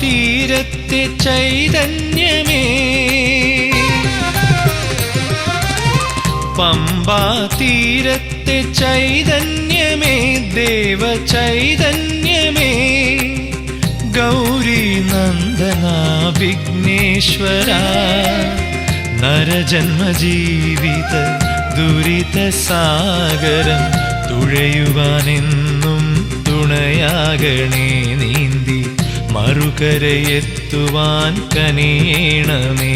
തീരത്തെ ചൈതന്യമേ, പമ്പാ തീരത്തെ ചൈതന്യമേ, ദേവ ചൈതന്യമേ, ഗൗരി നന്ദന വിഘ്നേശ്വര, നരജന്മജീവിത ദുരിത സാഗരം തുഴയുവാനെന്നും തുണയാകണേ, നീന്തി മറുകരയെത്തുവാൻ കനിയണമേ.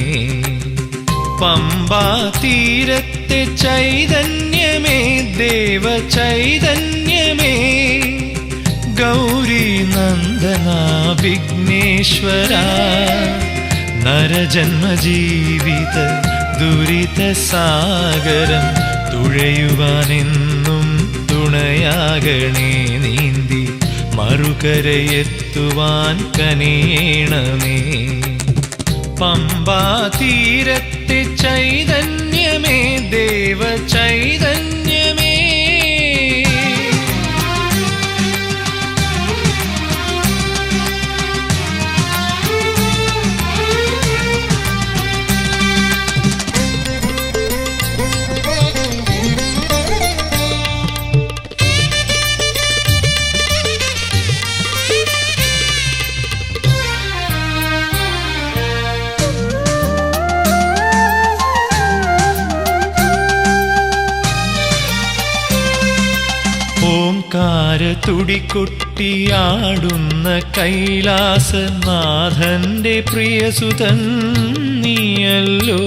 പമ്പാ തീരത്തെ ചൈതന്യമേ, ദേവ ചൈതന്യമേ, ഗൗരി നന്ദന വിഘ്നേശ്വര, നരജന്മജീവിത ദുരിത സാഗരം തുഴയുവാനെന്നും തുണയാകണേ, നീന്തി മറുകരയെത്തുവാൻ കനിയണമേ. പമ്പാ തീരത്തെ ചൈതന്യമേ, ദേവ ചൈതന്യമേ. തുടികൊട്ടിയാടുന്ന കൈലാസനാഥന്റെ പ്രിയസുതൻ നീയല്ലോ.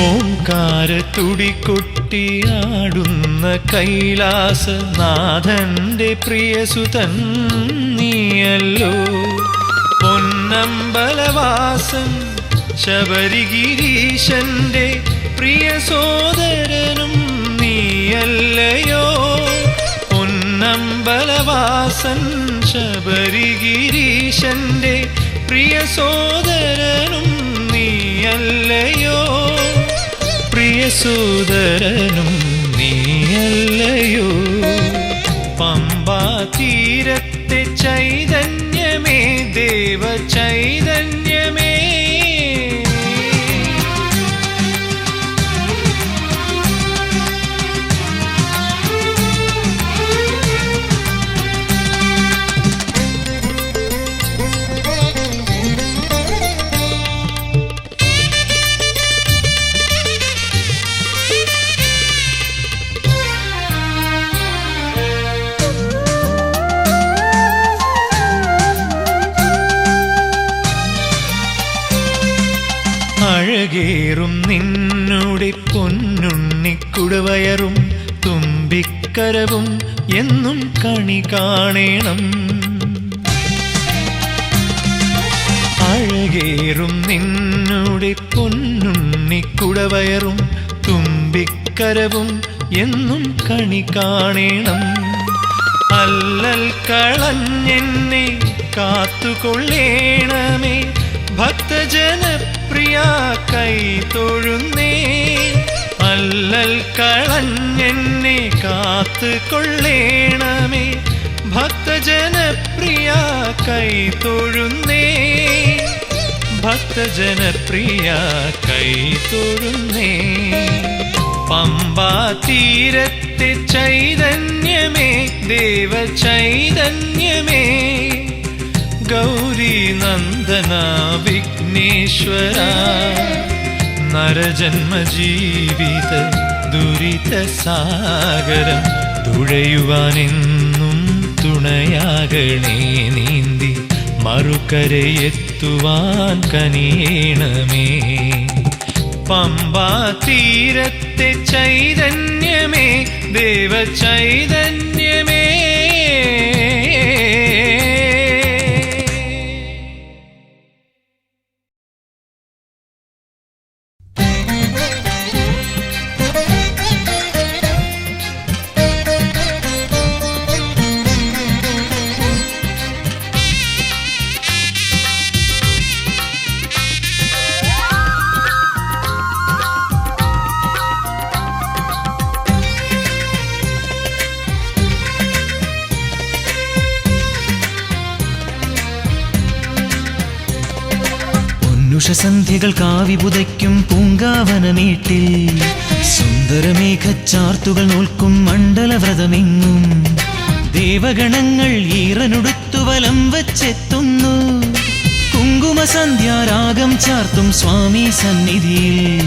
ഓംകാര തുടികൊട്ടിയാടുന്ന കൈലാസനാഥന്റെ പ്രിയസുതൻ നീയല്ലോ. പൊന്നമ്പലവാസൻ ശബരിഗിരീശന്റെ പ്രിയ സോദരനും നീയല്ലയോ. പൊന്നമ്പലവാസൻ ശബരിഗിരീശന്റെ പ്രിയ സോദരനും നീയല്ലയോ. പ്രിയ സോദരനും നീയല്ലയോ. പമ്പാ തീരത്തെ ചൈതന്യമേ, ദേവ ചൈതന്യമേ. അഴകേറും നിന്നുടെ പൊന്നുണ്ണിക്കുടവയറും തുമ്പിക്കരവും എന്നും കണി കാണേണം. അഴകേറും നിന്നുടെ പൊന്നുണ്ണിക്കുടവയറും തുമ്പിക്കരവും എന്നും കണി കാണേണം. അല്ലൽ കളഞ്ഞെന്നെ കാത്തുകൊള്ളേണമേ, ഭക്തജനപ്രിയ കൈ തൊഴുന്നേ. അല്ലൽ കളഞ്ഞെന്നെ കാത്തുകൊള്ളേണമേ, ഭക്തജനപ്രിയ കൈ തൊഴുന്നേ. ഭക്തജനപ്രിയ കൈ തൊഴുന്നേ. പമ്പാ തീരത്തെ ചൈതന്യമേ, ദേവ ചൈതന്യമേ, ഗൗരി നന്ദന വിഘ്നേശ്വര, നരജന്മജീവിത ദുരിത സാഗരം തുഴയുവാനെന്നും തുണയാകണേ, നീന്തി മറുകരയെത്തുവാൻ കനിയണമേ. പമ്പാ തീരത്തെ ചൈതന്യമേ, ദേവ ചൈതന്യമേ. പൊന്നുഷസന്ധ്യകൾ കാവിപുതയ്ക്കും പൂങ്കാവനമേട്ടിൽ സുന്ദരമേഘച്ചാർത്തുകൾ നോൽക്കും മണ്ഡലവ്രതമെങ്ങും ദേവഗണങ്ങൾ ഈറനുടുത്തു വലം വച്ചെത്തുന്നു. കുങ്കുമസന്ധ്യാരാഗം ചാർത്തും സ്വാമി സന്നിധിയിൽ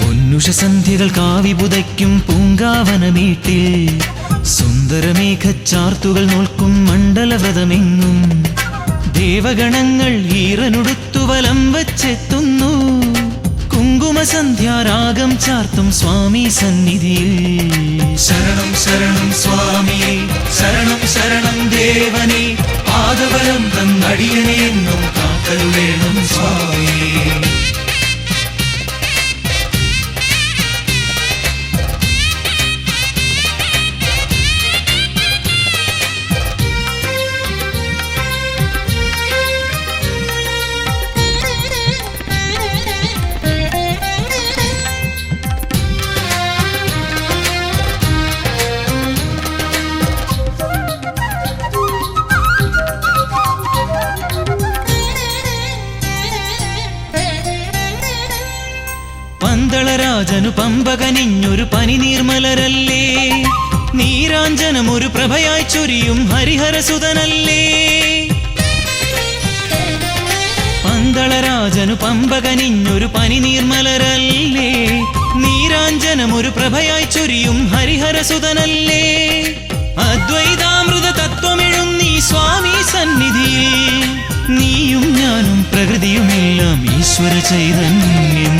പൊന്നുഷസന്ധ്യകൾ കാവിപുതയ്ക്കും പൂങ്കാവനമേട്ടിൽ സുന്ദരമേഘച്ചാർത്തുകൾ നോൽക്കും മണ്ഡലവ്രതമെങ്ങും ദേവഗണങ്ങൾ ഈറനുടുത്തു വലം വച്ചെത്തുന്നു. കുങ്കുമസന്ധ്യാരാഗം ചാർത്തും സ്വാമി സന്നിധിയിൽ ശരണം ശരണം സ്വാമിയെ ശരണം ശരണം ദേവനെ പാദബലം തന്നടിയനെ എന്നും കാക്കരുളേണം സ്വാമിയേ. പന്തളരാജനു പമ്പകനിഞ്ഞൊരു പനിനീർമലരല്ലേ, നീരാഞ്ജനമൊരു പ്രഭയായി ചൊരിയും ഹരിഹരസുതനല്ലേ. പന്തളരാജനു പമ്പകനിഞ്ഞൊരു പനിനീർമലരല്ലേ, നീരാഞ്ജനമൊരു പ്രഭയായി ചൊരിയും ഹരിഹരസുതനല്ലേ. അദ്വൈതാമൃത തത്വമെഴുന്നീ സ്വാമി സന്നിധിയിൽ നീയും ഞാനും പ്രകൃതിയുമെല്ലാം ഈശ്വര ചൈതന്യം.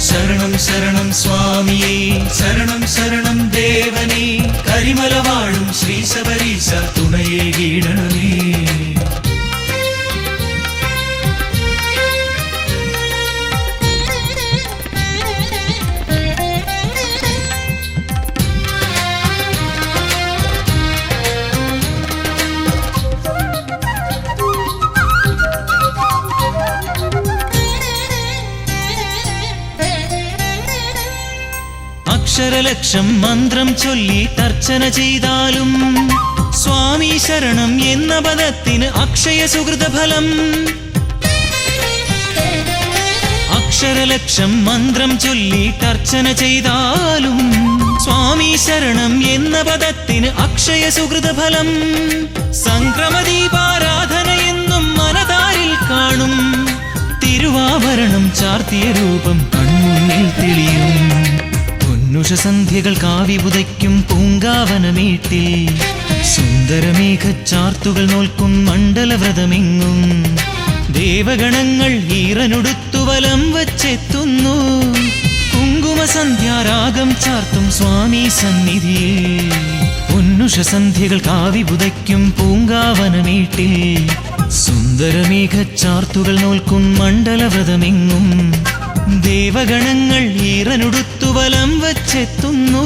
ശരണം ശരണം സ്വാമിയേ ശരണം ശരണം ദേവനേ കരിമല വാഴും ശ്രീ ശബരീശ തുണയേ കീഴണമേ. അക്ഷരലക്ഷം മന്ത്രം ചൊല്ലി തർച്ചന ചെയ്താലും സ്വാമി ശരണം എന്ന പദത്തിന് അക്ഷയ സുഹൃതഫലം. അക്ഷരലക്ഷം മന്ത്രം ചൊല്ലി തർച്ചന ചെയ്താലും സ്വാമി ശരണം എന്ന പദത്തിന് അക്ഷയ സുഹൃതഫലം. സംക്രമദീപാരാധന എന്നും മനതാരിൽ കാണും തിരുവാഭരണം ചാർത്തിയ രൂപം കൺമുന്നിൽ തെളിയും. പൊന്നുഷസന്ധ്യകൾ കാവിപുതയ്ക്കും പൂങ്കാവനമേട്ടിൽ സുന്ദരമേഘച്ചാർത്തുകൾ നോൽക്കും മണ്ഡലവ്രതമെങ്ങും ദേവഗണങ്ങൾ ഈറനുടുത്തു വലം വച്ചെത്തുന്നു. കുങ്കുമസന്ധ്യാരാഗം ചാർത്തും സ്വാമി സന്നിധിയിൽ പൊന്നുഷസന്ധ്യകൾ കാവിപുതയ്ക്കും പൂങ്കാവനമേട്ടിൽ സുന്ദരമേഘച്ചാർത്തുകൾ നോൽക്കും മണ്ഡലവ്രതമെങ്ങും ദേവഗണങ്ങൾ ഈറനുടുത്തു വലം വച്ചെത്തുന്നു.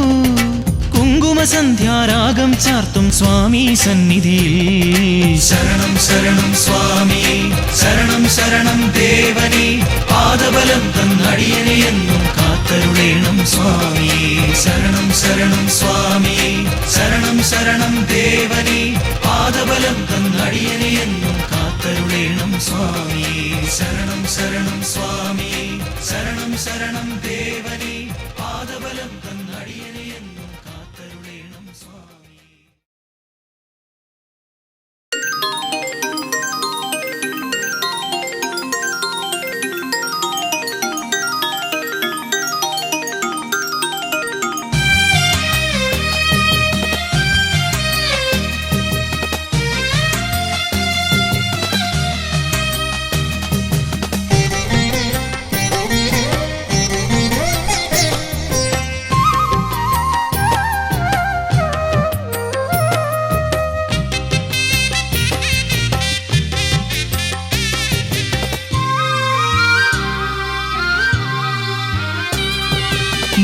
കുങ്കുമസന്ധ്യാരാഗം ചാർത്തും സ്വാമി സന്നിധിയിൽ ശരണം ശരണം സ്വാമിയേ ശരണം ശരണം ദേവനേ പാദബലം തന്നടിയനെ എന്നും കാത്തരുളേണം സ്വാമിയേ. ശരണം ശരണം സ്വാമിയേ ശരണം ശരണം ദേവനേ പാദബലം തന്നടിയനെ എന്നും കാത്തരുളേണം സ്വാമിയേ. ശരണം ശരണം സ്വാമിയേ ശരണം ശരണം ദേവനേ പാദബലം തന്നടിയനെ എന്നും കാത്തരുളേണം സ്വാമിയേ.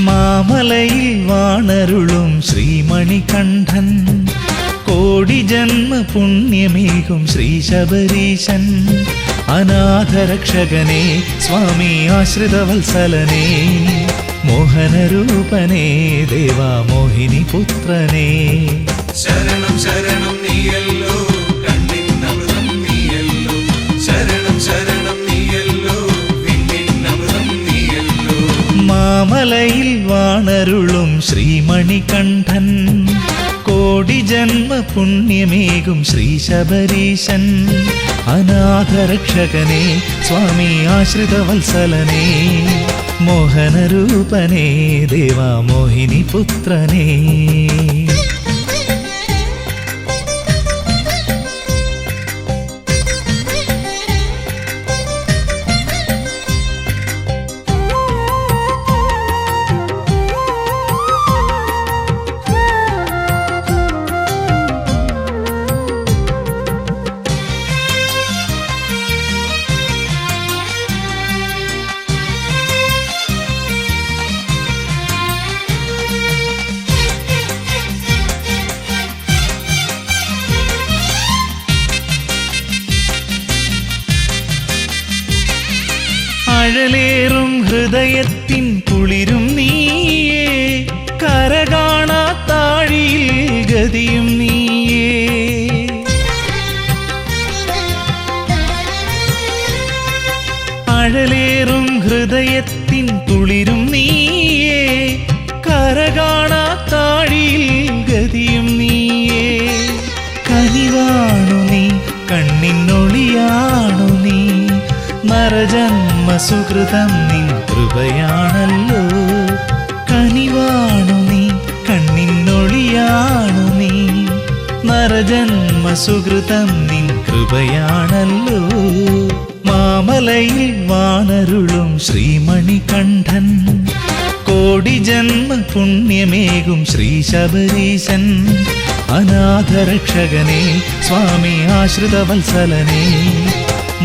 മാമലയിൽ വാണരുളും ശ്രീമണികണ്ഠൻ കോടി ജന്മ പുണ്യമേകും ശ്രീ ശബരീശൻ. അനാഥരക്ഷകനേ സ്വാമി ആശ്രിതവത്സലനേ മോഹനരൂപനേ ദേവാ മോഹിനി പുത്രനേ. ശരണം ശരണം നീയല്ലോ കണ്ണിന്നമൃതം നീയല്ലോ ശരണം ശരണം നീയല്ലോ വിണ്ണിൻ മാമലയിൽ വാണരുളും ശ്രീമണികണ്ഠൻ കോടി ജന്മ പുണ്യമേകും ശ്രീ ശബരീശൻ അനാഥരക്ഷകനെ സ്വാമി ആശ്രിതവത്സലനെ മോഹനരൂപനേ ദേവാ മോഹിനി പുത്രനേ അഴലേറും ഹൃദയത്തിൻ കുളിരും നീയേ കരകാണാത്താഴിയിൽ ഗതിയും നീയേ അഴലേറും ഹൃദയത്തിൻ കുളിരും നീയേ കരകാണാത്താഴിയിൽ ഗതിയും നീയേ കനിവാണു നീ കണ്ണിനൊളിയാണു നീ നരജന്മ സുഹൃതം നിൻ കൃപയാണല്ലോ കനിവാണു നീ കണ്ണിനൊളിയാണു നീ നരജന്മ സുഹൃതം നിൻ കൃപയാണല്ലോ മാമലയിൽ വാണരുളും ശ്രീമണികണ്ഠൻ കോടി ജന്മ പുണ്യമേകും ശ്രീ ശബരീശൻ അനാഥരക്ഷകനെ സ്വാമി ആശ്രിതവത്സലനെ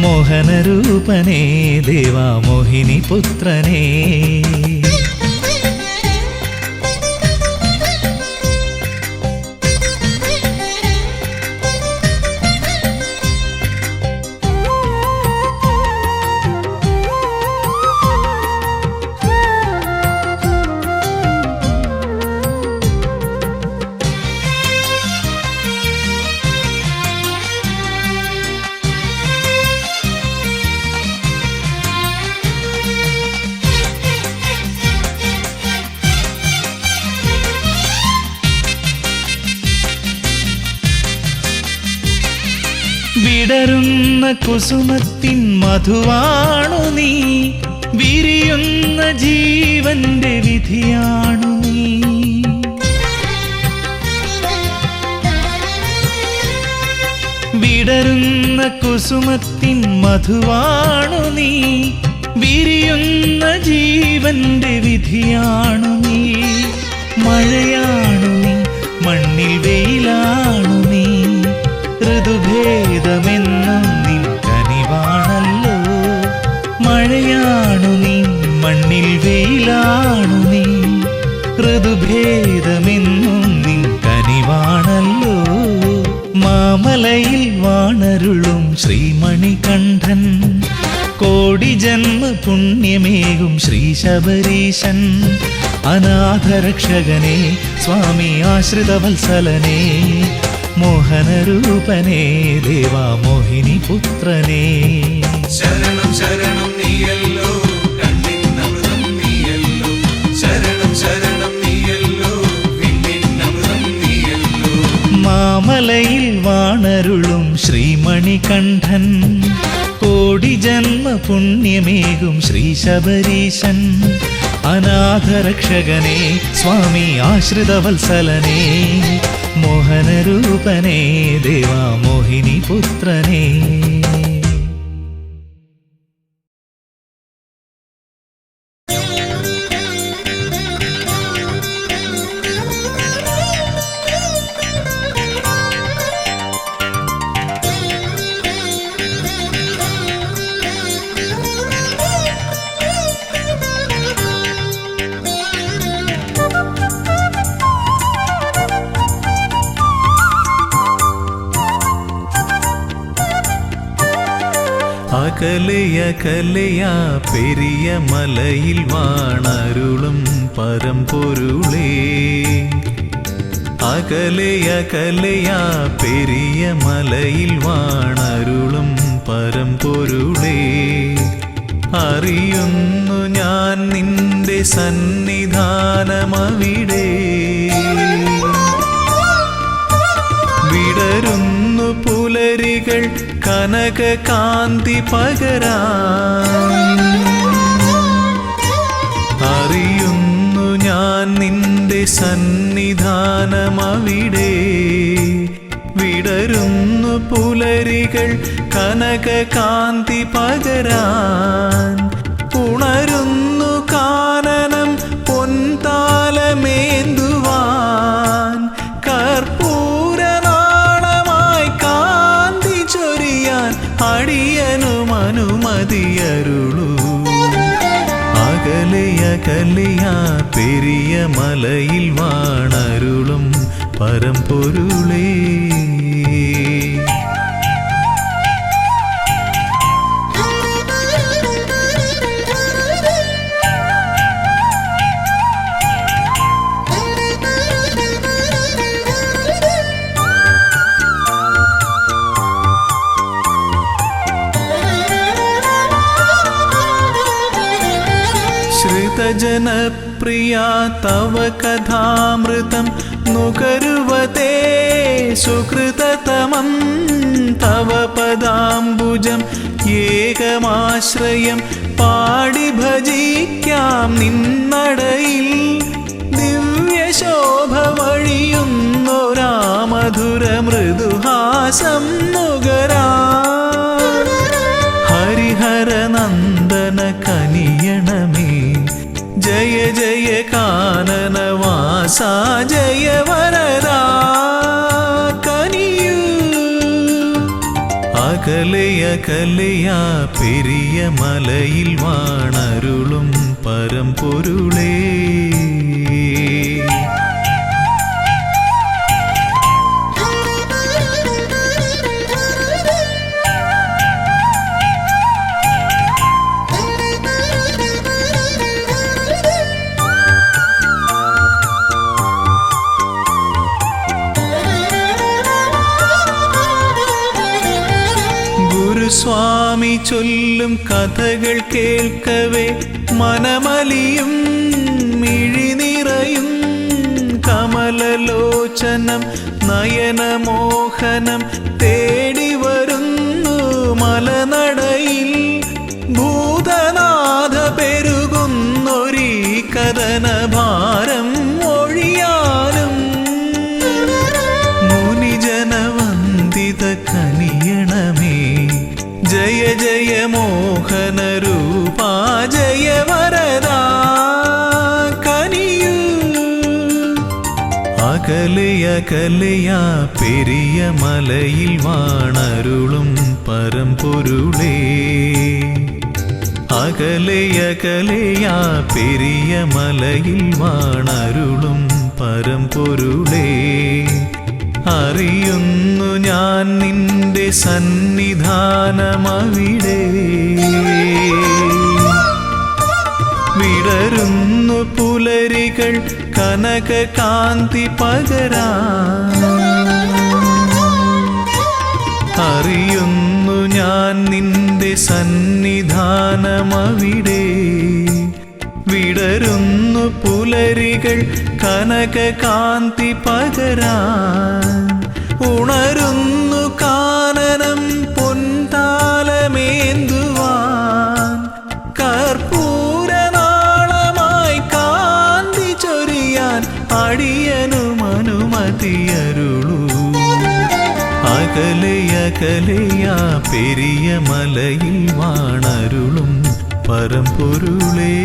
മോഹനരൂപനേ ദേവാ മോഹിനി പുത്രനേ വിടരുന്ന കുസുമത്തിൻ മധുവാണു നീ വിരിയുന്ന ജീവന്റെ വിധിയാണു നീ വിടരുന്ന കുസുമത്തിൻ മധുവാണു നീ വിരിയുന്ന ജീവന്റെ വിധിയാണു നീ മഴയാണു നീ മണ്ണിൽ വെയിലാണു നീ ഋതുഭേദമെന്നും നിൻ കനിവാണല്ലോ മഴയാണു നീ മണ്ണിൽ വെയിലാണു നീ ഋതുഭേദമെന്നും നിൻ കനിവാണല്ലോ മാമലയിൽ വാണരുളും ശ്രീമണികണ്ഠൻ കോടി ജന്മ പുണ്യമേകും ശ്രീ ശബരീശൻ അനാഥരക്ഷകനെ സ്വാമി ആശ്രിതവത്സലനെ മോഹനരൂപനേ ദേവാ മോഹിനി പുത്രനേ ശരണം ശരണം നീയല്ലോ കണ്ണിന്നമൃതം നീയല്ലോ ശരണം ശരണം നീയല്ലോ വിണ്ണിന്നമൃതം നീയല്ലോ മാമലയിൽ വാണരുളും ശ്രീമണികണ്ഠൻ കോടി ജന്മ പുണ്യമേകും ശ്രീ ശബരീശൻ അനാഥരക്ഷകനെ സ്വാമി ആശ്രിതവത്സലനെ മോഹനരൂപനേ ദേവാ മോഹിനി പുത്രനേ അകലയകലയാ പെരിയ മലയിൽ വാണരുളും പരമ്പൊരുളേ അകലയകലയാ പെരിയ മലയിൽ വാണരുളും പരമ്പൊരുളേ അറിയുന്നു ഞാൻ നിന്റെ നിന്റെ സന്നിധാനമവിടെ. വിടരുന്നു പുലരികൾ കനകകാന്തി പകരാൻ. അറിയുന്നു ഞാൻ നിന്റെ സന്നിധാനമവിടെ. വിടരുന്നു പുലരികൾ കനകകാന്തി പകരാൻ. ഉണരുന്നു കാനനം പൊൻതാലമേന്തുവാൻ. കർപ്പൂരനാളമായി കാന്തി ചൊരിയാൻ അടിയനും അനുമതിയരുളൂ. അകലെയകലെയാ പെരിയ മലയിൽ വാണരുളും പരമ്പൊരുളേ. ശ്രുതജനപ്രിയ തവ കഥാമൃതം നുകരുവതേ സുകൃതതമം. തവ പദാംബുജം ഏകമാശ്രയം പാടി ഭജിക്കാം നിന്നടയിൽ. ദിവ്യശോഭ വഴിയുന്നൊരാ മധുര മൃദുഹാസം നുകരാ. ഹരിഹരനന്ദന കനിയണമേ ജയ ജയ കാനനവാസ ജയ വരദാ കനിയൂ. അകലെയകലെയാ പെരിയ മലയിൽ വാണരുളും പരമ്പൊരുളേ. സ്വാമി ചൊല്ലും കഥകൾ കേൾക്കവേ മനമലിയും മിഴിനിറയും. കമലലോചനം നയനമോഹനം തേടി വരുന്നു മലനടയിൽ. ഭൂതനാഥ പെരുകുന്നൊരീ കഥനഭാരം ഒഴിയാനും. മുനിജനവന്ദിത കനിയണമേ ജയ ജയ മോഹന രൂപാ ജയ വരദാ കനിയൂ. അകലെയകലെയാ പെരിയ മലയിൽ വാണരുളും പരമ്പൊരുളേ. അകലെയകലെയാ പെരിയ മലയിൽ വാണരുളും പരമ്പൊരുളേ. അറിയുന്നു ഞാൻ നിന്റെ സന്നിധാനമവിടെ. വിടരുന്നു പുലരികൾ കനകകാന്തി പകരാൻ. അറിയുന്നു ഞാൻ നിന്റെ സന്നിധാനമവിടെ. വിടരുന്നു പുലരികൾ കനകകാന്തി പകരാൻ. ഉണരുന്നു കാനനം പൊൻതാലമേന്തുവാൻ. കർപ്പൂരനാളമായി കാന്തി ചൊരിയാൻ അടിയനും അനുമതിയരുളൂ. അകലെയകലെയാ പെരിയ മലയിൽ വാണരുളും പരമ്പൊരുളേ.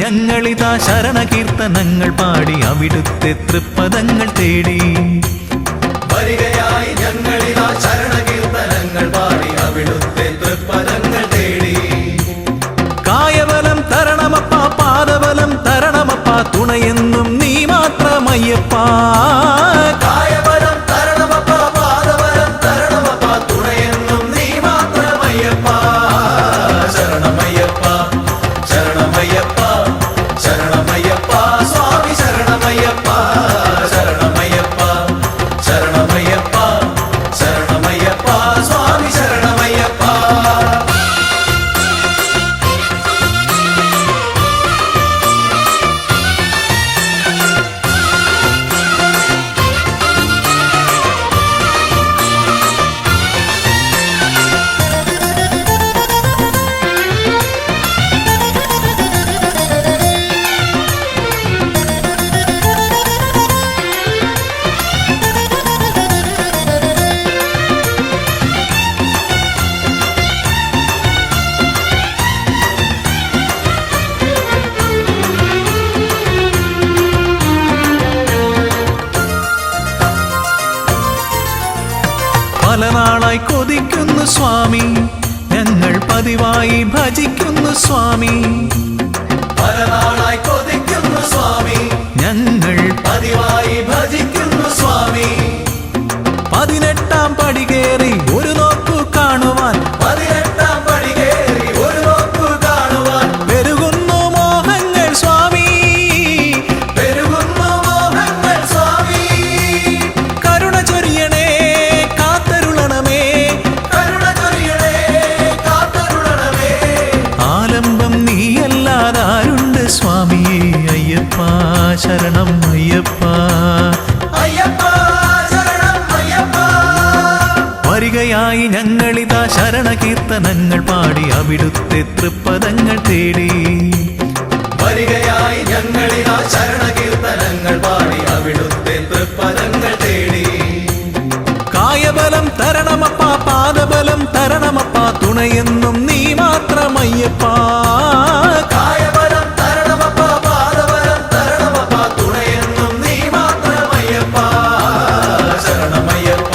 ഞങ്ങളിതാ ശരണകീർത്തനങ്ങൾ പാടി അവിടുത്തെ തൃപ്പദങ്ങൾ തേടി. വരികയായി ഞങ്ങളിതാ ശരണകീർത്തനങ്ങൾ പാടി അവിടുത്തെ തൃപ്പദങ്ങൾ തേടി. കായബലം തരണമപ്പ, പാദബലം തരണമപ്പ, തുണയെന്നും നീ മാത്രമയ്യപ്പ. കായബലം തരണമപ്പ, പാദബലം തരണമപ്പ, തുണയെന്നും നീ മാത്രമയ്യപ്പ. ശരണമയ്യപ്പ, ശരണമയ്യപ്പ, ശരണമയ്യപ്പ, സ്വാമി ശരണമയ്യപ്പ. ശരണമയ്യപ്പ, ശരണമയ്യപ്പ, ശരണമയ്യപ്പ, സ്വാമി ശരണമയ്യപ്പ. പല നാളായി കൊതിക്കുന്നു സ്വാമി, ഞങ്ങൾ പതിവായി ഭജിക്കുന്നു സ്വാമി. പല നാളായി കൊതിക്കുന്നു സ്വാമി, ഞങ്ങൾ പതിവായി ഭജിക്കുന്നു സ്വാമി. 18-ാം പടി കയറി ഒരു നോക്കു കാണുവാൻ, 18-ാം പടി കയറി ഒരു നോക്കു കാണുവാൻ. പെരുകുന്നു മോഹങ്ങൾ സ്വാമി, പെരുകുന്നു മോഹങ്ങൾ സ്വാമി. കരുണ ചൊരിയണേ കാത്തരുളണമേ, കരുണ ചൊരിയണേ കാത്തരുളണമേ. ആലംബം നീയല്ലാതാരുണ്ട് സ്വാമിയേ അയ്യപ്പ. ശരണം അയ്യപ്പ. അയ്യപ്പ ശരണം അയ്യപ്പ. വരികയായി ഞങ്ങളിതാ ശരണകീർത്തനങ്ങൾ പാടി അവിടുത്തെ തൃപ്പദങ്ങൾ തേടി. വരികയായി ഞങ്ങളിതാ ശരണകീർത്തനങ്ങൾ പാടി അവിടുത്തെ തൃപ്പദങ്ങൾ തേടി. കായബലം തരണമപ്പ, പാദബലം തരണമപ്പ, തുണയെന്നും നീ മാത്രമയ്യപ്പ. കായബലം തരണമപ്പ, പാദബലം തരണമപ്പ, തുണയെന്നും നീ മാത്രമയ്യപ്പ. ശരണമയ്യപ്പ,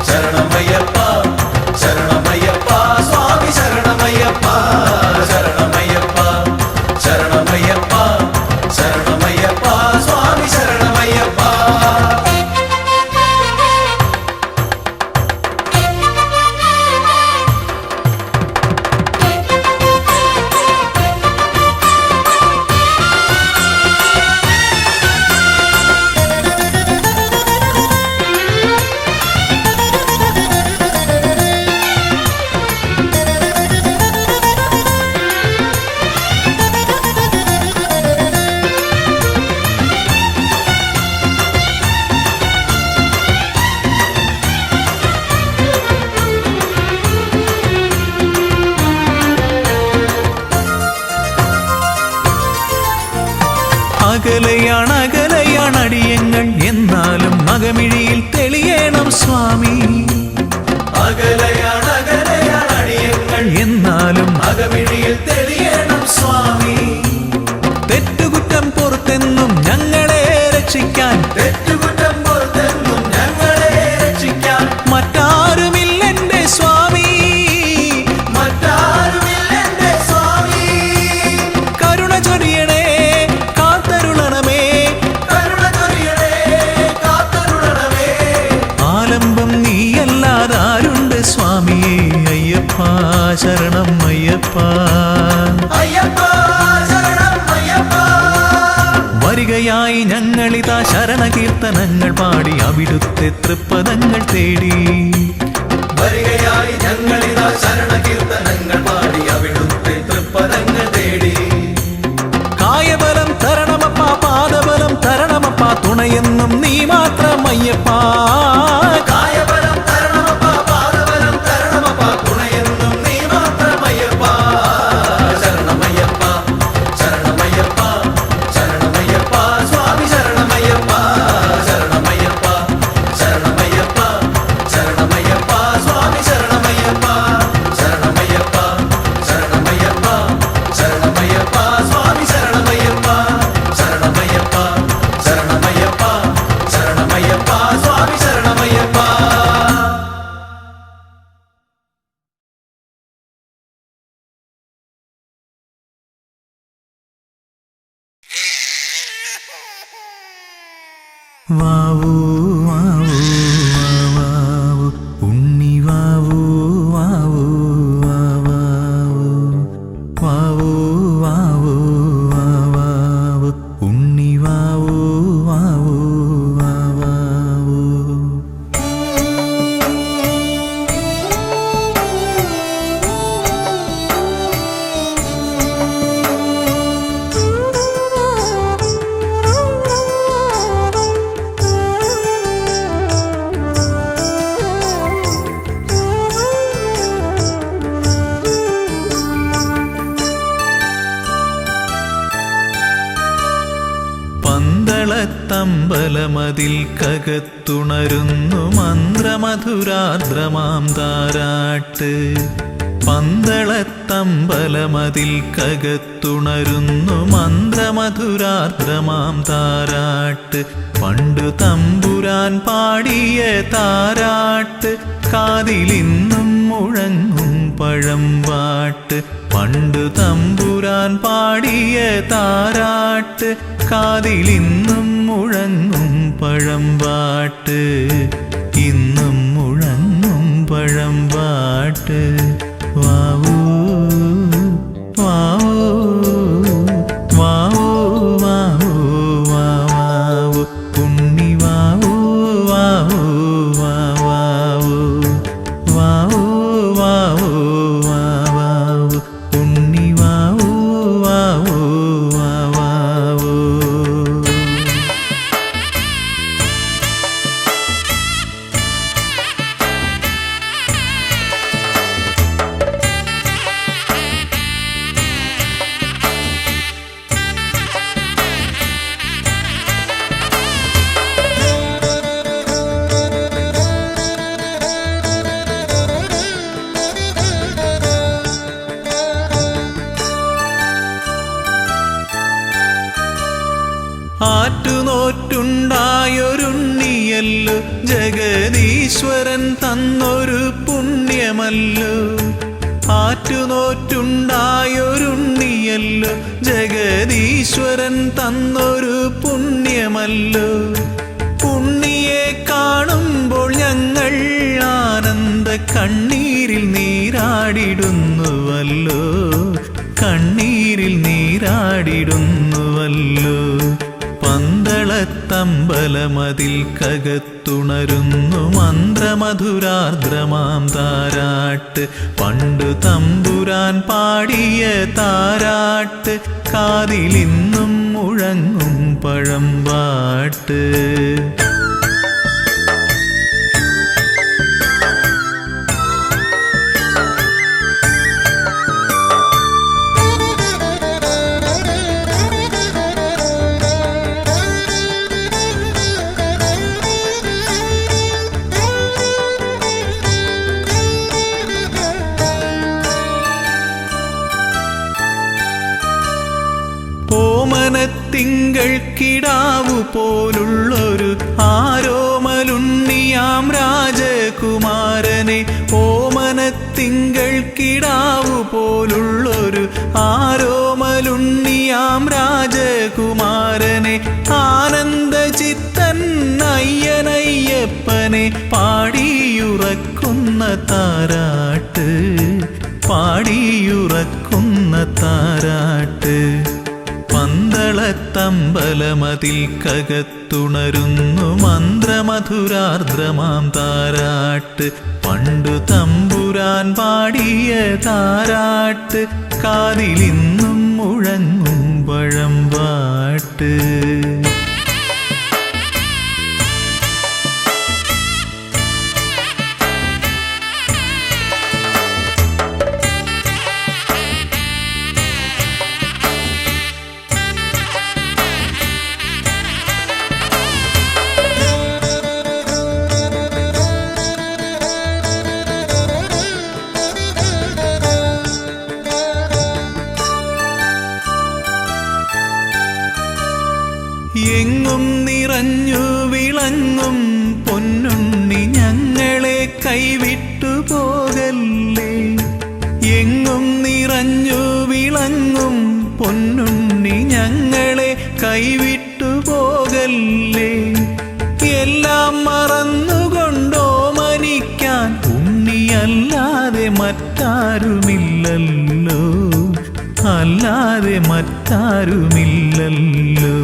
ശരണമയ്യപ്പ, ശരണമയ്യപ്പ, സ്വാമി ശരണമയ്യപ്പ. ശരണമയ്യപ്പ, ശരണമയ്യപ്പ, ശരണമയ്യപ്പ, സ്വാമി ശരണമയ്യപ്പ. അകലെയാണ് അകലെയാണ് അടിയങ്ങൾ, എന്നാലും മകമിഴിയിൽ തെളിയണം സ്വാമി. അകലെയാണ് അകലെയാണ് അടിയങ്ങൾ, എന്നാലും അകമിഴിയിൽ തെളിയണം സ്വാമി. തെറ്റുകുറ്റം പുറത്തെന്നും ഞങ്ങളെ രക്ഷിക്കാൻ, തെറ്റുകുറ്റം പുറത്തെന്നും ഞങ്ങളെ രക്ഷിക്കാൻ മറ്റാരുമില്ലെന്റെ സ്വാമി. മറ്റാരുമില്ലെന്റെ സ്വാമി. കരുണ ചൊരിയണേ കാത്തരുളണമേ, കരുണ ചൊരിയണേ കാത്തരുളണമേ. ആലംബം നീയല്ലാതാരുണ്ട് സ്വാമിയേ അയ്യപ്പ. ശരണം അയ്യപ്പ. അയ്യപ്പ ശരണം അയ്യപ്പ. വരികയായി ഞങ്ങളിതാ ശരണകീർത്തനങ്ങൾ പാടി അവിടുത്തെ തൃപ്പദങ്ങൾ തേടി. വരികയായി ഞങ്ങളിതാ ശരണകീർത്തനങ്ങൾ പാടി അവിടുത്തെ തൃപ്പദങ്ങൾ തേടി. കായബലം തരണമപ്പ, പാദബലം തരണമപ്പ, തുണയെന്നും നീ മാത്രമയ്യപ്പ. കായബലം തരണമപ്പ, പാദബലം തരണമപ്പ, തുണയെന്നും നീ മാത്രമയ്യപ്പ. ശരണമയ്യപ്പ, ശരണമയ്യപ്പ, ശരണമയ്യപ്പ, സ്വാമി ശരണമയ്യപ്പ. ശരണമയ്യപ്പ, ശരണമയ്യപ്പ, ശരണമയ്യപ്പ, സ്വാമി ശരണമയ്യപ്പ. ശരണമയ്യപ്പ. വാവൂ വാവൂ വാവൂ ഉണ്ണി വാവൂ വാവൂ വാവൂ വാവൂ വാവൂ വാവൂ ഉണ്ണി വാവൂ വാവൂ വാവൂ. പന്തളത്തമ്പലമതിൽ കകത്തുണരുന്നു മന്ത്രമധുരാർദ്രമാം താരാട്ട്. പന്തളത്തമ്പലമതിൽ കകത്തുണരുന്നു മന്ത്രമധുരാർദ്രമാം താരാട്ട്. പണ്ടു തമ്പുരാൻ പാടിയ താരാട്ട് കാതിലിന്നും മുഴങ്ങും പഴമ്പാട്ട്. പണ്ടു തമ്പുരാൻ പാടിയ താരാട്ട് കാതിലിന്നും മുഴങ്ങും പഴമ്പാട്ട്. ഇന്നും മുഴങ്ങും പഴമ്പാട്ട്. വാവൂ വാവൂ വാവൂ വാവൂ വാവൂ ഉണ്ണി വാവൂ വാവൂ വാവൂ വാവൂ വാവൂ വാവൂ ഉണ്ണി വാവൂ വാവൂ വാവൂ. ആറ്റുനോറ്റുണ്ടായൊരുണ്ണിയല്ലോ ജഗദീശ്വരൻ തന്നൊരു പുണ്യമല്ലോ. ആറ്റുനോറ്റുണ്ടായൊരുണ്ണിയല്ലോ ജഗദീശ്വരൻ തന്നൊരു പുണ്യമല്ലോ. ഉണ്ണിയെ കാണുമ്പോൾ ഞങ്ങൾ ആനന്ദ കണ്ണീരിൽ നീരാടിടുന്നുവല്ലോ. കണ്ണീരിൽ നീരാടിടുന്നുവല്ലോ. പന്തളത്തമ്പലമതിൽ കകത്തുണരുന്നു മന്ത്രമധുരാർദ്രമാം താരാട്ട്. പണ്ടു തമ്പുരാൻ പാടിയ താരാട്ട് കാതിലിന്നും മുഴങ്ങും പഴമ്പാട്ട്. ഓമനത്തിങ്കൾ കിടാവു പോലുള്ളൊരു ആരോമലുണ്ണിയാം രാജകുമാരനെ. ഓമനത്തിങ്കൾ കിടാവു പോലുള്ളൊരു ആരോമലുണ്ണിയാം രാജകുമാരനെ. ആനന്ദചിത്തൻ അയ്യനയ്യപ്പനെ പാടിയുറക്കുന്ന താരാട്ട്. പാടിയുറക്കുന്ന താരാട്ട്. പന്തളത്തമ്പലമതിൽ കകത്തുണരുന്നു മന്ത്രമധുരാർദ്രമാം താരാട്ട്. പണ്ടു തമ്പുരാൻ പാടിയ താരാട്ട് കാതിലിന്നും മുഴങ്ങും പഴമ്പാട്ട്. എങ്ങും നിറഞ്ഞു വിളങ്ങും പൊന്നുണ്ണി ഞങ്ങളെ കൈവിട്ടു പോകല്ലേ. എങ്ങും നിറഞ്ഞു വിളങ്ങും പൊന്നുണ്ണി ഞങ്ങളെ കൈവിട്ടു പോകല്ലേ. അല്ലാതെ മറ്റാരുമില്ലല്ലോ, അല്ലാതെ മറ്റാരുമില്ലല്ലോ.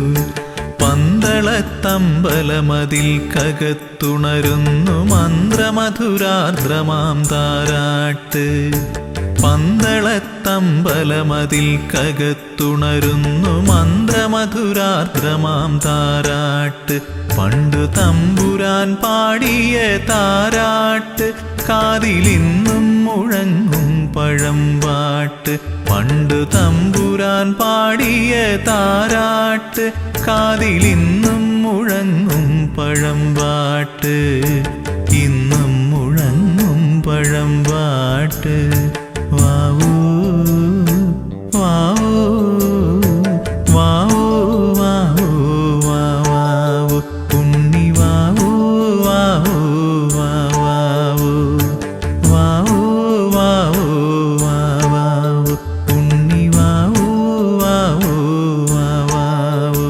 പന്തളത്തമ്പലമതിൽ കകത്തുണരുന്നു മന്ത്രമധുരാർദ്രമാം താരാട്ട്. പന്തളത്തമ്പലമതിൽ കകത്തുണരുന്നു മന്ത്രമധുരാർദ്രമാം താരാട്ട്. പണ്ടു തമ്പുരാൻ പാടിയ താരാട്ട് കാതിലിന്നും മുഴങ്ങും പഴമ്പാട്ട്. പണ്ടു തമ്പുരാൻ പാടിയ താരാട്ട് കാതിലിന്നും മുഴങ്ങും പഴമ്പാട്ട്. ഇന്നും മുഴങ്ങും പഴമ്പാട്ട്. വാവൂ വാവൂ വാവൂ വാവൂ വാവൂ ഉണ്ണി വാവൂ വാവൂ വാവൂ വാവൂ വാവൂ വാവൂ ഉണ്ണി വാവൂ വാവൂ വാവൂ.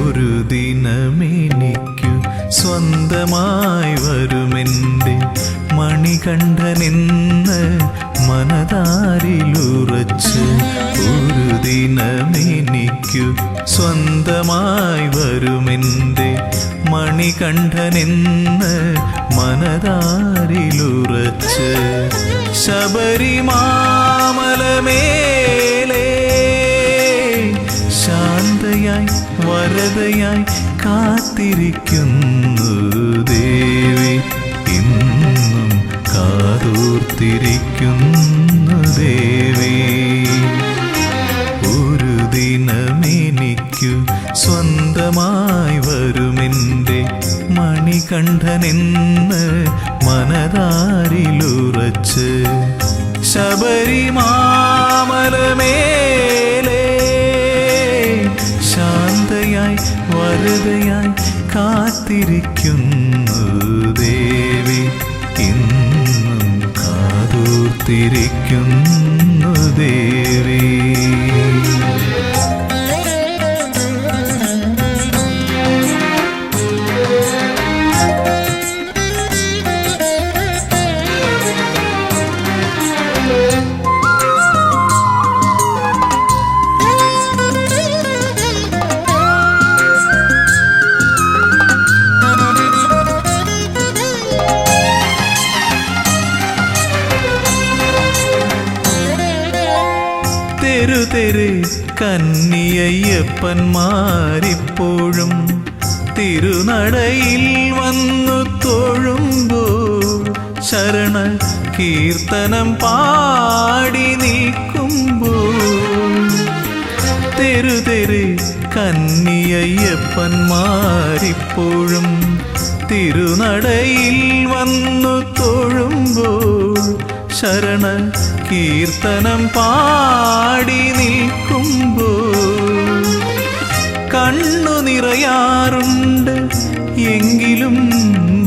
ഒരു ദിനമെനിക്കു സ്വന്തമായി വരുമെൻ്റെ മണികണ്ഠനെന്ന് മനതാരിലുറച്ച്. ഒരു ദിനമെനിക്കു സ്വന്തമായി വരുമെൻ്റെ മണികണ്ഠനെന്ന് മനതാരിലുറച്ച്. ശബരിമാമലമേലേ ശാന്തയായി വരദയായി കാത്തിരിക്കുന്നു ദേവി. ഇന്നും കാതോർത്തിരിക്കുന്നു ദേവി. ഒരു ദിനമെനിക്കു സ്വന്തമായി വരുമെൻ്റെ മണികണ്ഠനെന്ന് മനതാരിലുറച്ച്. ശബരിമാമലമേലേ ശാന്തയായി വരദയായി കാത്തിരിക്കുന്നു ദേവി. ഇന്നും കാതോർത്തിരിക്കുന്നു ദേവി. തെരുതെരെ കന്നിയയ്യപ്പന്മാരിപ്പോഴും തിരുനടയിൽ വന്നു തൊഴുമ്പോൾ ശരണ കീർത്തനം പാടി നിൽക്കുമ്പോൾ. തെരുതെരെ കന്നിയയ്യപ്പന്മാരിപ്പോഴും തിരുനടയിൽ വന്നു തൊഴുമ്പോൾ ശരണ കീർത്തനം പാടി നിൽക്കുമ്പോൾ. കണ്ണു നിറയാറുണ്ട് എങ്കിലും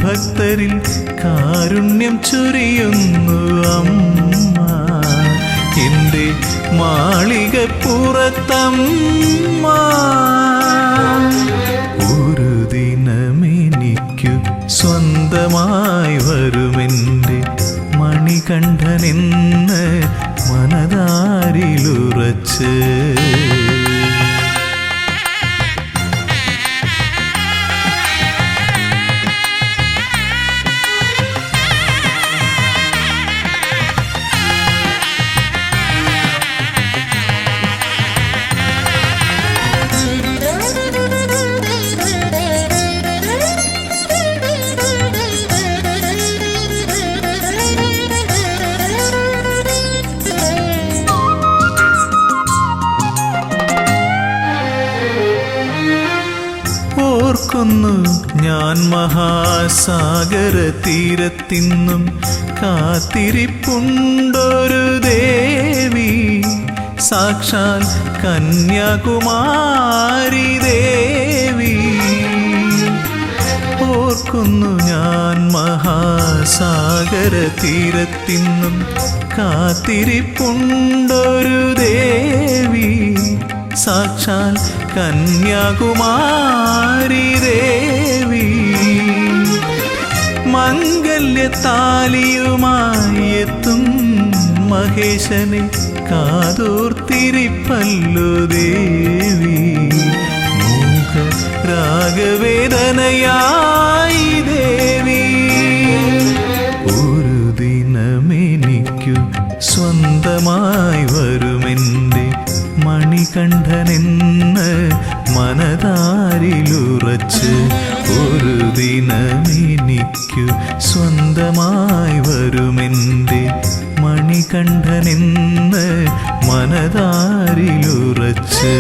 ഭക്തരിൽ കാരുണ്യം ചൊരിയുന്നു അമ്മ. എൻ്റെ മാളികപ്പുറത്തമ്മ. ഒരു ദിനമെനിക്കു സ്വന്തമായി വരുമെൻ്റെ മണികണ്ഠനെന്ന് മനതാരിലുറച്ച്. ഓർക്കുന്നു ഞാൻ മഹാസാഗര തീരത്തിന്നും കാത്തിരിപ്പുണ്ടൊരു ദേവി, സാക്ഷാൽ കന്യാകുമാരി ദേവി. ഓർക്കുന്നു ഞാൻ മഹാസാഗര തീരത്തിന്നും കാത്തിരിപ്പുണ്ടൊരു ദേവി, സാക്ഷാൽ കന്യാകുമാരി ദേവി. മംഗല്യത്താലിയുമായി എത്തും മഹേശനെ കാതോർത്തിരിപ്പല്ലോ ദേവി. മൂക രാഗവേദനയായി ദേവി. ഒരു ദിനമെനിക്കു സ്വന്തമായി വരുമെൻ്റെ മണികണ്ഠനെന്ന് മനതാരിലുറച്ച്. ഒരു ദിനമെനിക്കു സ്വന്തമായി വരുമെൻ്റെ മണികണ്ഠനെന്ന് മനതാരിലുറച്ച്.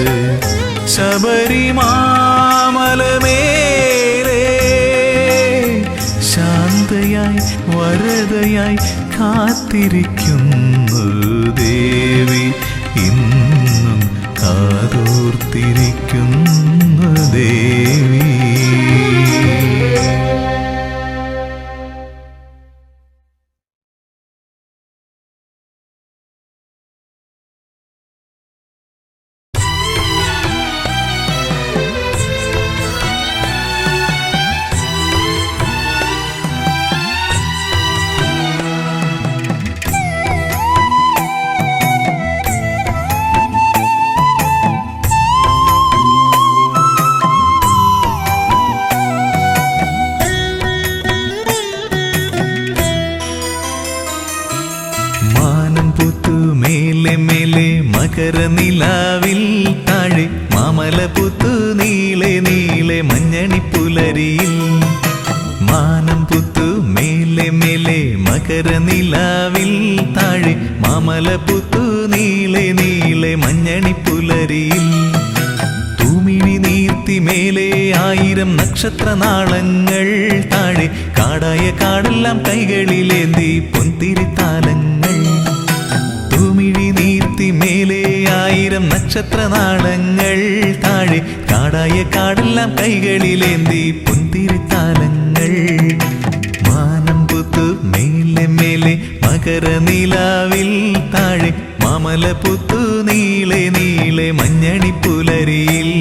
ശബരിമാമലമേലേ ശാന്തയായി വരദയായി കാത്തിരിക്കുന്നു ദേവി, ഇന്നും കാതോർത്തിരിക്കുന്നു ദേവി. മകരനിലാവിൽ താഴെ മാമലപുത്തു നീളെ നീളെ മഞ്ഞണിപ്പുലരിയിൽ. മാനം പുത്തു മേലെ മേലെ മകരനിലാവിൽ താഴെ മാമലപുത്തു നീളെ നീളെ മഞ്ഞണിപ്പുലരിയിൽ. തൂമിഴി നീർത്തി മേലെ 1000 നക്ഷത്രനാളങ്ങൾ താഴെ കാടായ കാടെല്ലാം കൈകളിലേന്തി പൊന്തിരിത്താലങ്ങൾ. തൂമിഴി നീർത്തി മേലെ 1000 നക്ഷത്രനാളങ്ങൾ താഴെ കാടായ കാടെല്ലാം കൈകളിലേന്തി പൊന്തിരിത്താലങ്ങൾ. മാനം പുത്തു മേലെ മേലെ മകരനിലാവിൽ താഴെ മാമലപുത്തു നീളെ നീളെ മഞ്ഞണിപ്പുലരിയിൽ.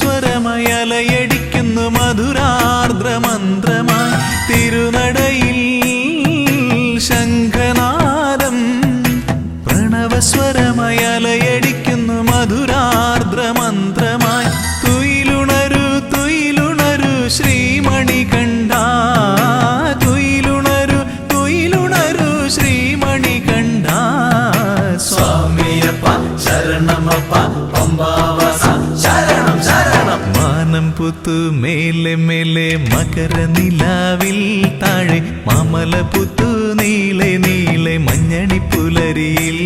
സ്വരമയലയടിക്കുന്നു മധുരാർദ്രമന്ത്രമായി. തിരുനടയിൽ ശംഖനാദം പ്രണവസ്വരമയലയടിക്കുന്നു മധുരാർദ്രമന്ത്രമായി. തുയിലുണരു തുയിലുണരു ശ്രീമണികണ്ഠ, തുയിലുണരു തുയിലുണരു ശ്രീമണികണ്ഠ. സ്വാമിയപ്പ ശരണമപ്പ പമ്പാവാസ ശരണം ശരണം. മാനം പുത്തു മേലെ മേലെ മകരനിലാവിൽ താഴെ മാമലപുത്തു നീളെ നീളെ മഞ്ഞണിപ്പുലരിയിൽ.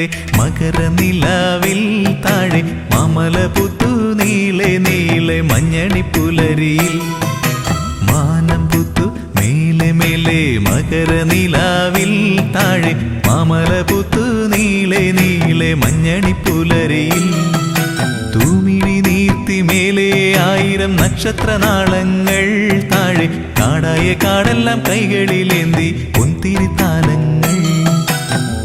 മേലെ മകരനിലാവിൽ താഴെ മാമലപുത്തു നീളെ നീളെ മഞ്ഞണിപ്പുലരിയിൽ. മാനം പുത്തു മേലെ മേലെ മകരനിലാവിൽ താഴെ മാമലപുത്തു നീളെ നീളെ മഞ്ഞണിപ്പുലരിയിൽ. തൂമിഴി നീർത്തി മേലെ 1000 നക്ഷത്രനാളങ്ങൾ താഴെ കാടായ കാടെല്ലാം കൈകളിലേന്തി പൊന്തിരിത്താലങ്ങൾ.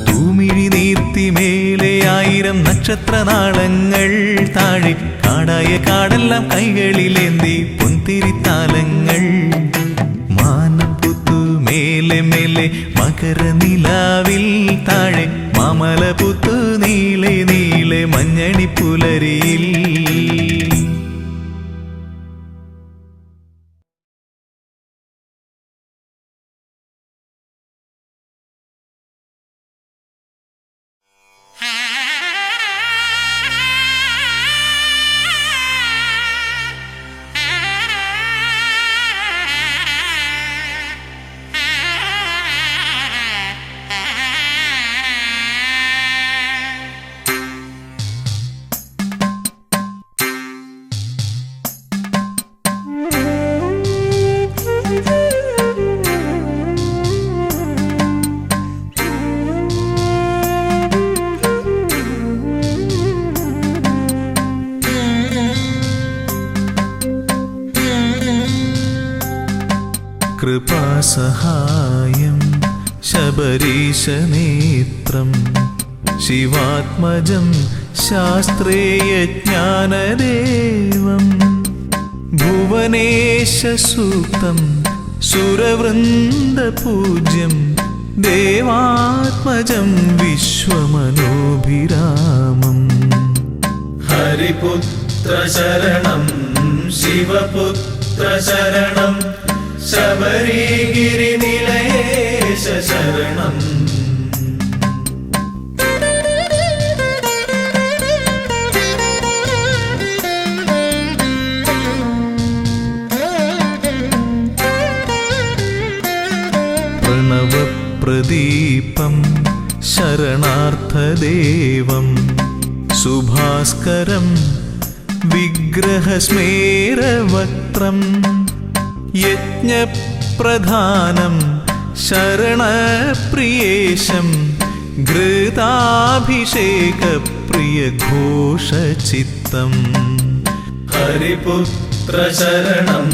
തൂമിഴി നീർത്തി മേലെ 1000 നക്ഷത്രനാളങ്ങൾ താഴെ കാടായ കാടെല്ലാം കൈകളിലേന്തി പൊന്തിരിത്താലങ്ങൾ. മാനം പുത്തു മേലെ മേലെ മകരനിലാവിൽ താഴെ മാമലപുത്തു നീളെ നീളെ മഞ്ഞണിപ്പുലരിയിൽ. കൃപാസഹായം ശബരീശനേത്രം ശിവാത്മജം ശാസ്ത്രേയജ്ഞാനദേവം ഭുവനേശസൂക്തം സുരവൃന്ദപൂജ്യം ദേവാത്മജം വിശ്വമനോഭിരാമം. ഹരിപുത്ര ശരണം ശിവപുത്ര ശരണം ശബരിഗിരിനിലയേശ ശരണം. പ്രണവപ്രദീപം ശരണാർത്ഥദേവം സുഭാസ്കരം വിഗ്രഹസ്മേരവക്ത്രം യജ്ഞപ്രധാനം ശരണപ്രിയേശം ഘൃതാഭിഷേകപ്രിയഘോഷചിത്തം. ഹരിപുത്ര ശരണം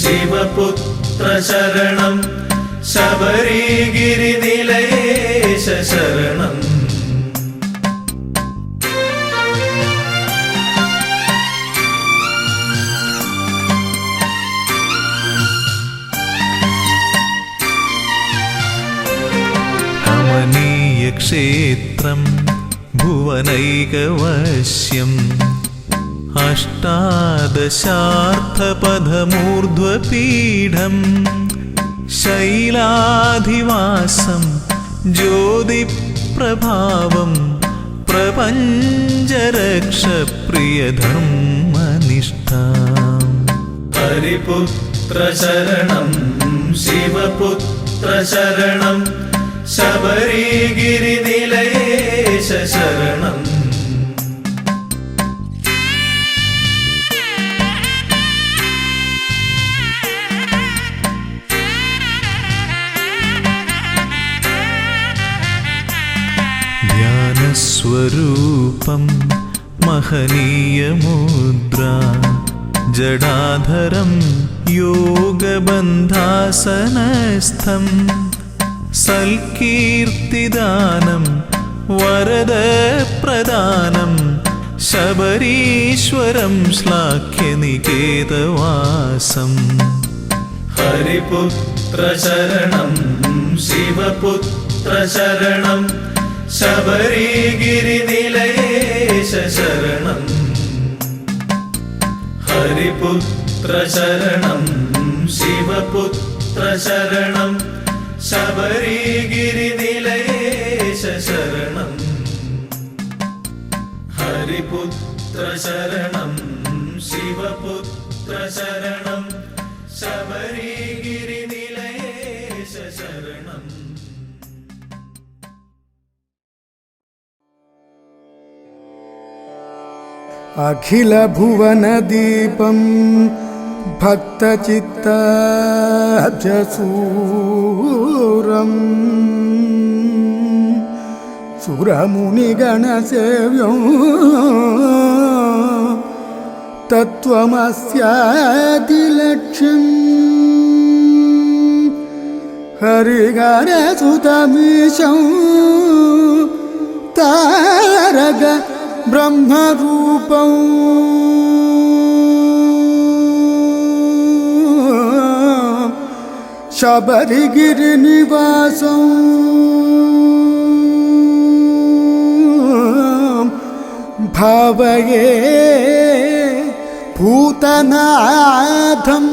ശിവപുത്ര ശരണം ശബരിഗിരിനിലയേശ ശരണം. ക്ഷേത്രം ഭുവനൈകവശ്യം അഷ്ടാദശാർത്ഥപഥമൂർധ്വപീഠം ശൈലാധിവാസം ജ്യോതിപ്രഭാവം പ്രപഞ്ചരക്ഷപ്രിയധർമ്മനിഷ്ഠാം. ഹരിപുത്ര ശരണം ശിവപുത്ര ശരണം ശബരിഗിരിനിലയേശ ശരണം. ധ്യാനസ്വരൂപം മഹനീയമുദ്ര ജടാധരം യോഗബന്ധാസനസ്ഥം സൽകീർത്തിദാനം വരദപ്രദാനം ശബരീശ്വരം ശ്ലാഘ്യനികേതവാസം. ഹരിപുത്ര ശരണം ശിവപുത്ര ശരണം ശബരിഗിരിനിലയേശ ശരണം. ഹരിപുത്ര ശരണം ശിവപുത്ര ശരണം ശബരിഗിരിനിലയേശ ശരണം. ഹരിപുത്ര ശരണം ശിവപുത്ര ശരണം ശബരിഗിരിനിലയേശ ശരണം. अखिलभुवनदीपं भक्तचित्ताब्जसूरम् सुरमुनिगणसेव्यं तत्त्वमस्यादिलक्ष्यम् हरिहरसुतमीशं तारक ब्रह्मरूपं शबरिगिरिनिवासं भावये भूतनाथम्।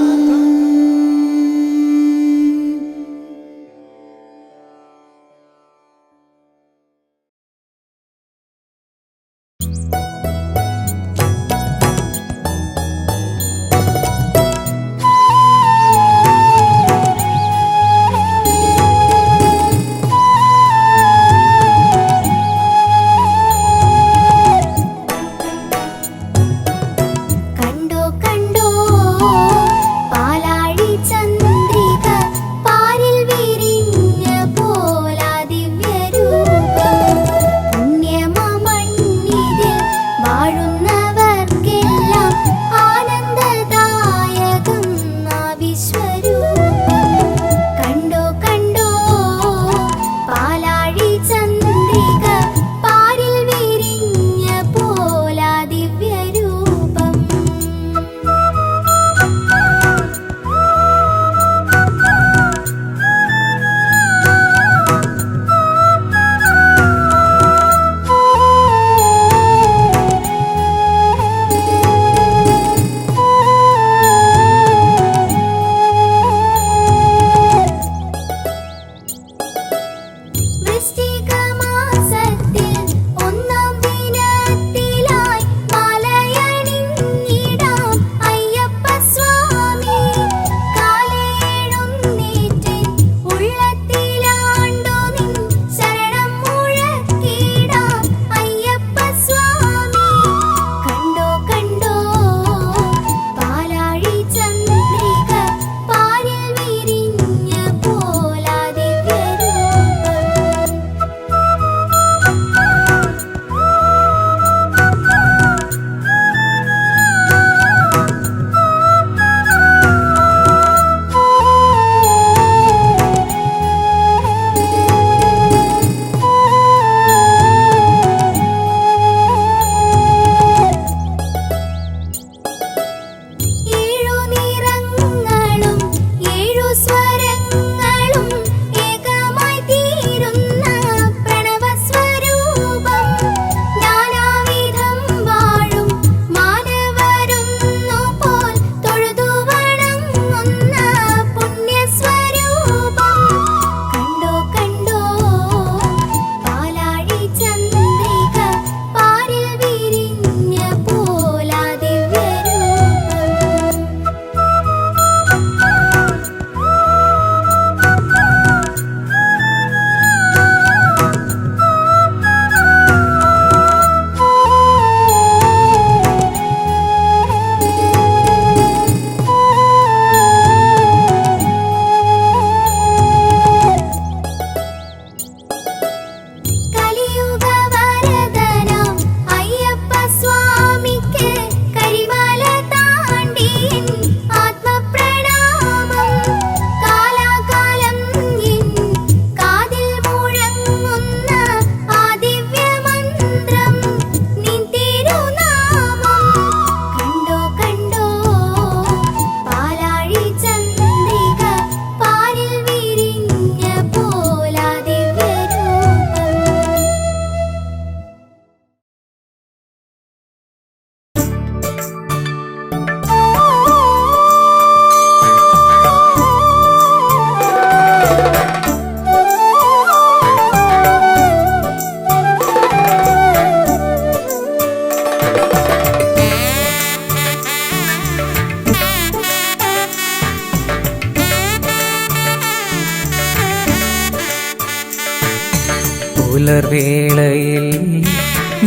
പുലർവേളയിൽ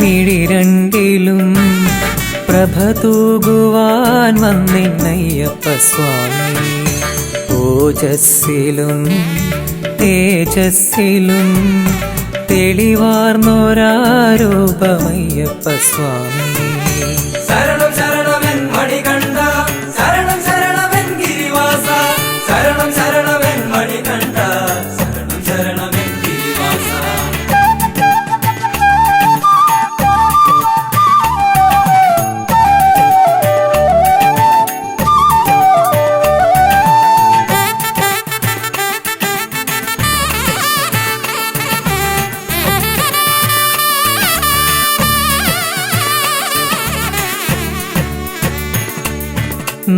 മിഴിരണ്ടിലും പ്രഭ തൂകുവാൻ വന്നിന്നയ്യപ്പ സ്വാമി. ഓജസ്സിലും തേജസ്സിലും തെളിവാർന്നൊരാരൂപമയ്യപ്പ സ്വാമി. ശരണം ശരണമെൻ മണികണ്ഠ, ശരണം ശരണമെൻ ഗിരിവാസ, ശരണം ശരണമെൻ മണികണ്ഠ, ശരണം ശരണമെൻ ഗിരിവാസ.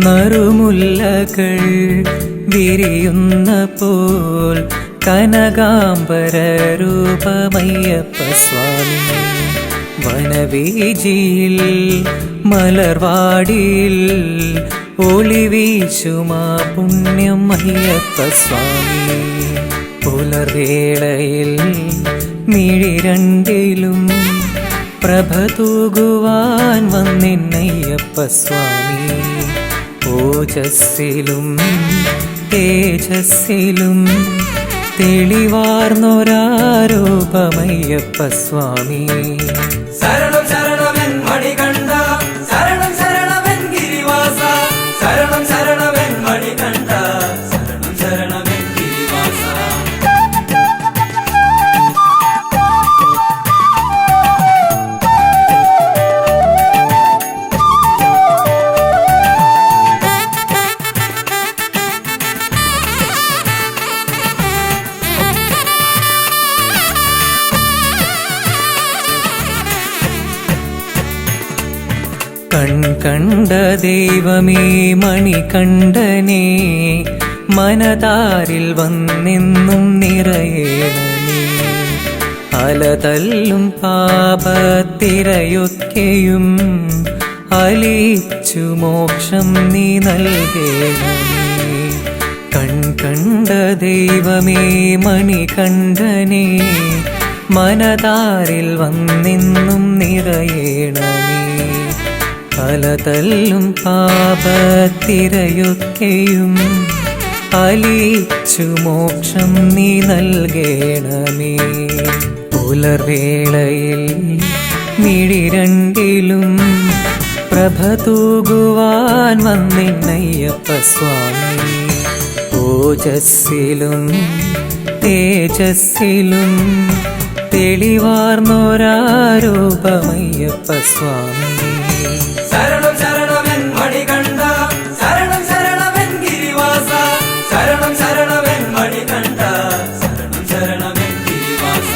നറുമുല്ലകൾ വിരിയുന്ന പോൽ കനകാംബര രൂപമയ്യപ്പ സ്വാമി. വനവീജിയിൽ മലർവാടിയിൽ ഒളിവീശുമാ പുണ്യം അയ്യപ്പ സ്വാമി. പുലർവേളയിൽ മിഴി രണ്ടിലും പ്രഭ തൂകുവാൻ വന്നിന്നയ്യപ്പ സ്വാമി. ഓജസ്സിലും തേജസ്സിലും തെളിവാർന്നൊരാരൂപമയ്യപ്പ സ്വാമി. ശരണം ശരണമെൻ മണികണ്ഠ, ശരണം ശരണമെൻ ഗിരിവാസ, ശരണം ശരണമെൻ മണികണ്ഠ, ശരണം ശരണമെൻ ഗിരിവാസ. കണ്ട ദൈവമേ മണികണ്ഠനേ, മനതാരിൽ വന്നെന്നും നിറയേണമേ. അലതല്ലും പാപത്തിരയൊക്കെയും അലിച്ചു മോക്ഷം നീ നൽകേണമേ. കണ്ട ദൈവമേ മണികണ്ഠനേ, മനതാരിൽ വന്നെന്നും നിറയേണമേ. അലതല്ലും പാപത്തിരയൊക്കെയും അലിച്ചു മോക്ഷം നീ നൽകേണമേ. പുലർവേളയിൽ മിഴി രണ്ടിലും പ്രഭ തൂകുവാൻ വന്നിന്നയ്യപ്പ സ്വാമി. ഓജസ്സിലും തേജസ്സിലും തെളിവാർന്നൊരാരൂപമയ്യപ്പ സ്വാമി. ശരണം ശരണമെൻ മണികണ്ഠ, ശരണം ശരണമെൻ ഗിരിവാസ, ശരണം ശരണമെൻ മണികണ്ഠ, ശരണം ശരണമെൻ ഗിരിവാസ.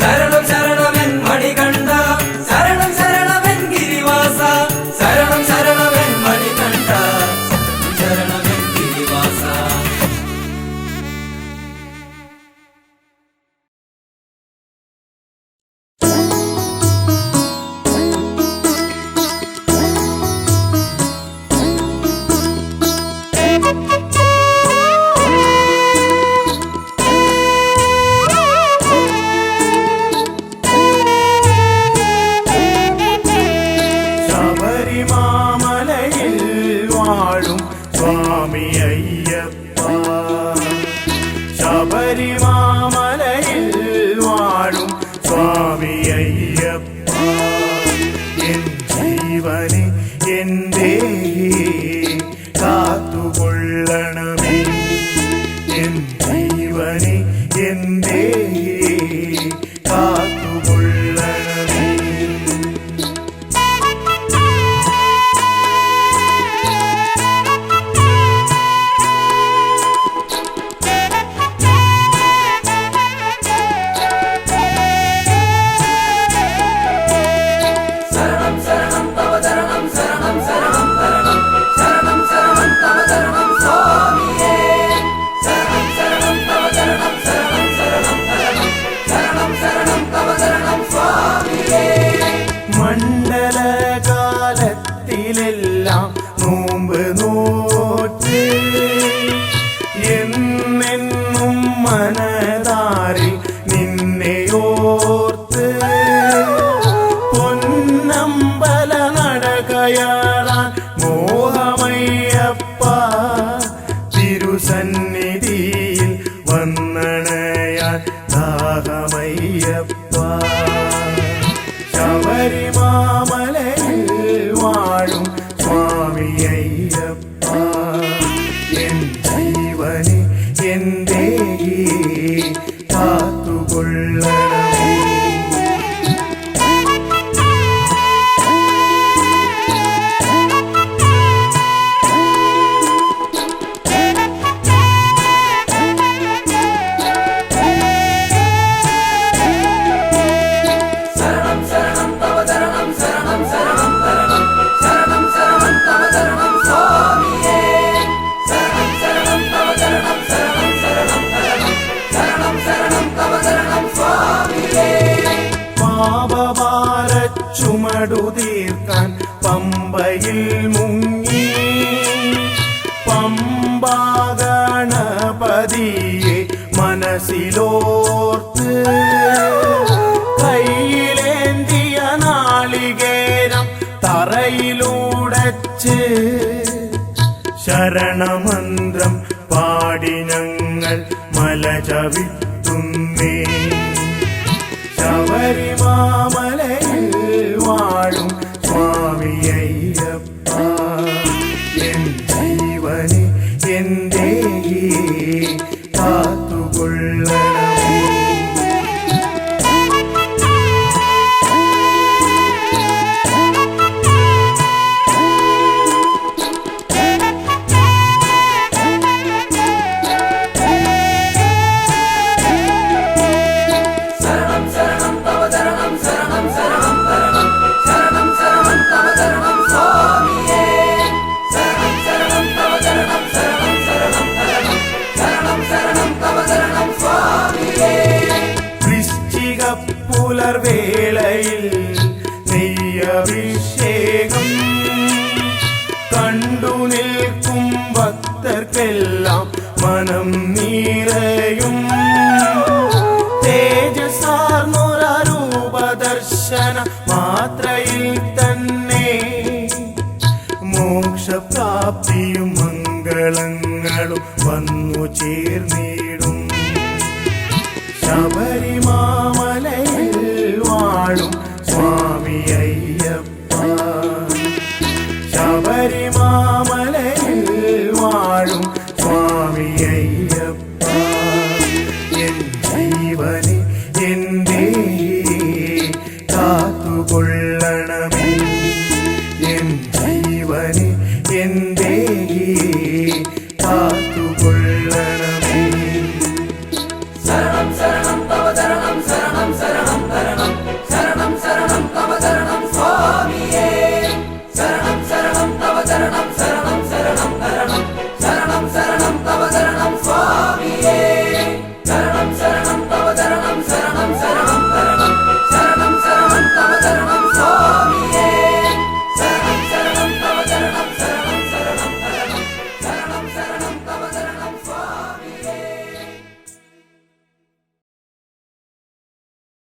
ശരണം ശരണമെൻ മണികണ്ഠ, ശരണം ശരണമെൻ ഗിരിവാസ, ശരണം ശരണമെൻ മണികണ്ഠ, ശരണം ശരണമെൻ ഗിരിവാസ. ശബരിമാമലയിൽ വാഴും സ്വാമി അയ്യപ്പ, ശബരിമാമലയിൽ വാഴും സ്വാമി അയ്യപ്പ. എൻ ജീവനെ എൻ്റെ കാത്തുകൊള്ളണമേ, എൻ ജീവനെ എൻ്റെ കാത്തുകൊള്ളണമേ. മണ്ഡലകാലത്തിലെല്ലാം നോമ്പ് നോറ്റ് എന്നെന്നും മനതാരിൽ നിന്നെയോർത്ത് പൊന്നമ്പല നടകയ ഞാൻ മോഹമയ്യപ്പ തിരുസന്നിധിയിൽ വന്നണയാൻ ദാഹമയ്യപ്പ ശബരിമാമലയിൽ വാഴും സ്വാമിയയ്യപ്പ എൻ ജീവനെ എന്റെ കാത്തുകൊള്ളണമേ ചുമടു തീർക്കാൻ പമ്പയിൽ മുങ്ങി പമ്പാഗണപതിയെ മനസ്സിലോർത്ത് കയ്യിലേന്തിയ നാളികേരം തറയിലൂടച്ച് ശരണമന്ത്രം പാടി ഞങ്ങൾ മല ചവിട്ടുന്നേ ശബരിമാമലയിൽ വാഴും സ്വാമിയയ്യപ്പ എൻ ജീവനെ എന്റെ കാത്തുകൊള്ളണമേ പുലർവേളയിൽ നെയ്യഭിഷേകം കണ്ടു നിൽക്കും ഭക്തർക്കെല്ലാം മനം നിറയും തേജസാർന്നൊരൂപദർശന മാത്രയിൽ തന്നെ മോക്ഷപ്രാപ്തിയും മംഗളങ്ങളും വന്നു ചേർന്നിടും ശബരിമാമലയിൽ വാഴും സ്വാമിയയ്യപ്പ ശബരിമാമലയിൽ വാഴും സ്വാമിയയ്യപ്പ എൻ ജീവനെ എന്റെ കാത്തുകൊള്ളണമേ എൻ ജീവനെ എന്റെ